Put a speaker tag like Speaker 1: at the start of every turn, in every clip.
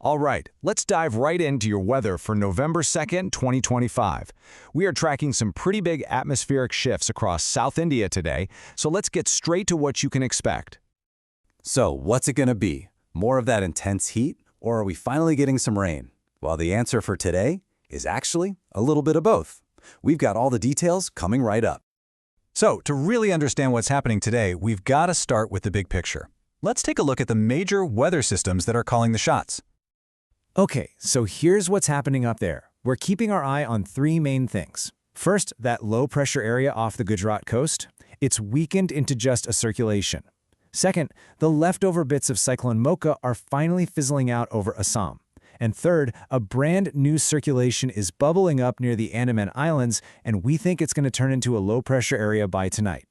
Speaker 1: All right, let's dive right into your weather for November 2nd, 2025. We are tracking some pretty big atmospheric shifts across South India today, so let's get straight to what you can expect.
Speaker 2: So, what's it going to be? More of that intense heat, or are we finally getting some rain? Well, the answer for today is actually a little bit of both. We've got all the details coming right up.
Speaker 3: So, to really understand what's happening today, we've got to start with the big picture. Let's take a look at the major weather systems that are calling the shots.
Speaker 4: Okay, so here's what's happening up there. We're keeping our eye on three main things. First, that low-pressure area off the Gujarat coast. It's weakened into just a circulation. Second, the leftover bits of Cyclone Mocha are finally fizzling out over Assam. And third, a brand new circulation is bubbling up near the Andaman Islands, and we think it's going to turn into a low-pressure area by tonight.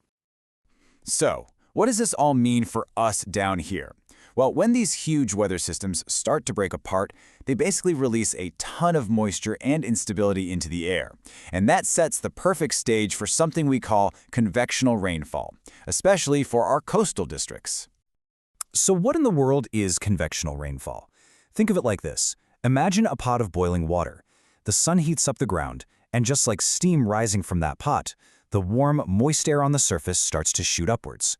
Speaker 5: So, what does this all mean for us down here? Well, when these huge weather systems start to break apart, they basically release a ton of moisture and instability into the air. And that sets the perfect stage for something we call convectional rainfall, especially for our coastal districts.
Speaker 3: So what in the world is convectional rainfall? Think of it like this. Imagine a pot of boiling water. The sun heats up the ground, and just like steam rising from that pot, the warm, moist air on the surface starts to shoot upwards.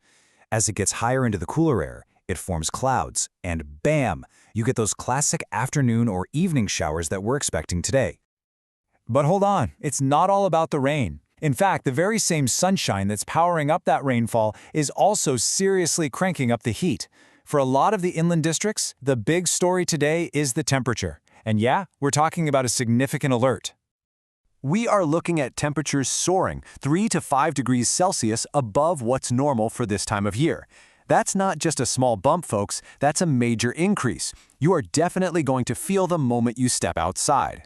Speaker 3: As it gets higher into the cooler air, it forms clouds, and bam, you get those classic afternoon or evening showers that we're expecting today.
Speaker 6: But hold on, it's not all about the rain. In fact, the very same sunshine that's powering up that rainfall is also seriously cranking up the heat. For a lot of the inland districts, the big story today is the temperature. And yeah, we're talking about a significant alert.
Speaker 7: We are looking at temperatures soaring 3 to 5 degrees Celsius above what's normal for this time of year. That's not just a small bump, folks, that's a major increase. You are definitely going to feel the moment you step outside.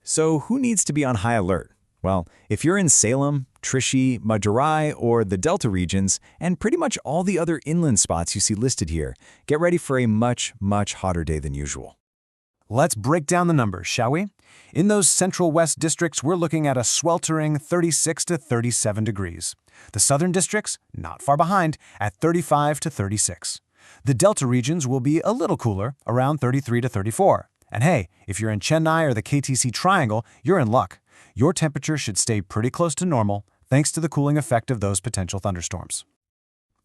Speaker 3: So who needs to be on high alert? Well, if you're in Salem, Trichy, Madurai, or the Delta regions, and pretty much all the other inland spots you see listed here, get ready for a much, much hotter day than usual.
Speaker 7: Let's break down the numbers, shall we? In those central west districts, we're looking at a sweltering 36 to 37 degrees. The southern districts, not far behind, at 35 to 36. The delta regions will be a little cooler, around 33 to 34. And hey, if you're in Chennai or the KTC Triangle, you're in luck. Your temperature should stay pretty close to normal, thanks to the cooling effect of those potential thunderstorms.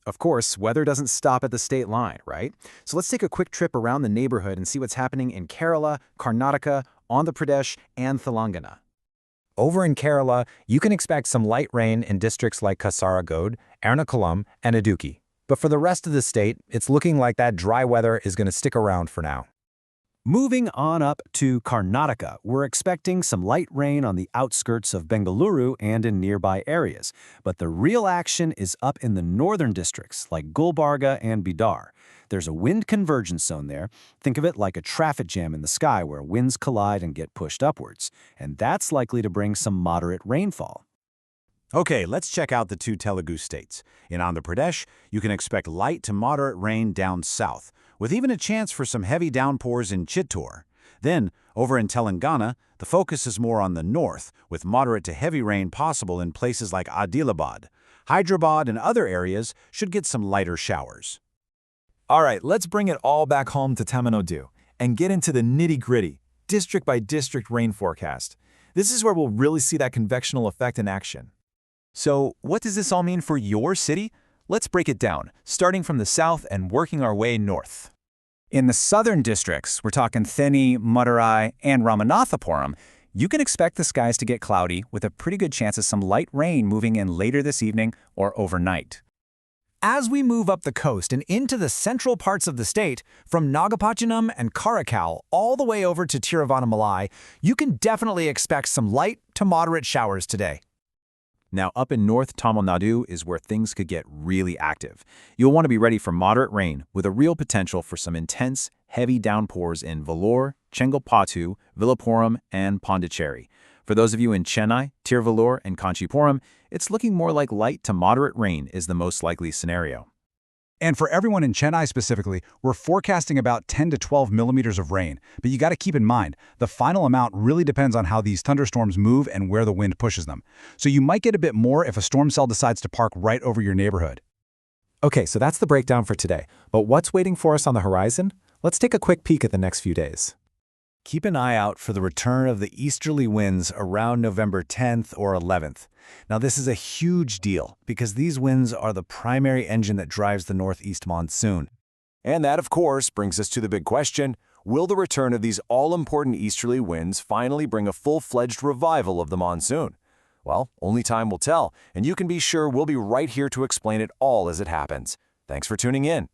Speaker 5: Of course, weather doesn't stop at the state line, right? So let's take a quick trip around the neighborhood and see what's happening in Kerala, Karnataka, Andhra Pradesh, and Telangana.
Speaker 8: Over in Kerala, you can expect some light rain in districts like Kasaragod, Ernakulam, and Idukki. But for the rest of the state, it's looking like that dry weather is going to stick around for now.
Speaker 7: Moving on up to Karnataka, we're expecting some light rain on the outskirts of Bengaluru and in nearby areas. But the real action is up in the northern districts like Gulbarga and Bidar. There's a wind convergence zone there. Think of it like a traffic jam in the sky where winds collide and get pushed upwards. And that's likely to bring some moderate rainfall.
Speaker 2: Okay, let's check out the two Telugu states. In Andhra Pradesh, you can expect light to moderate rain down south, with even a chance for some heavy downpours in Chittor. Then, over in Telangana, the focus is more on the north, with moderate to heavy rain possible in places like Adilabad. Hyderabad and other areas should get some lighter showers.
Speaker 6: All right, let's bring it all back home to Tamil Nadu and get into the nitty-gritty, district-by-district rain forecast. This is where we'll really see that convectional effect in action. So, what does this all mean for your city? Let's break it down, starting from the south and working our way north.
Speaker 9: In the southern districts, we're talking Theni, Madurai, and Ramanathapuram, you can expect the skies to get cloudy with a pretty good chance of some light rain moving in later this evening or overnight.
Speaker 4: As we move up the coast and into the central parts of the state, from Nagapattinam and Karaikal all the way over to Tiruvannamalai, you can definitely expect some light to moderate showers today.
Speaker 5: Now, up in North Tamil Nadu is where things could get really active. You'll want to be ready for moderate rain with a real potential for some intense, heavy downpours in Vellore, Chengalpattu, Villupuram, and Pondicherry. For those of you in Chennai, Tiruvallur, and Kanchipuram, it's looking more like light to moderate rain is the most likely scenario.
Speaker 3: And for everyone in Chennai specifically, we're forecasting about 10 to 12 millimeters of rain. But you got to keep in mind, the final amount really depends on how these thunderstorms move and where the wind pushes them. So you might get a bit more if a storm cell decides to park right over your neighborhood.
Speaker 8: Okay, so that's the breakdown for today. But what's waiting for us on the horizon?
Speaker 4: Let's take a quick peek at the next few days.
Speaker 3: Keep an eye out for the return of the easterly winds around November 10th or 11th. Now, this is a huge deal because these winds are the primary engine that drives the northeast monsoon.
Speaker 1: And that, of course, brings us to the big question: will the return of these all-important easterly winds finally bring a full-fledged revival of the monsoon? Well, only time will tell, and you can be sure we'll be right here to explain it all as it happens. Thanks for tuning in.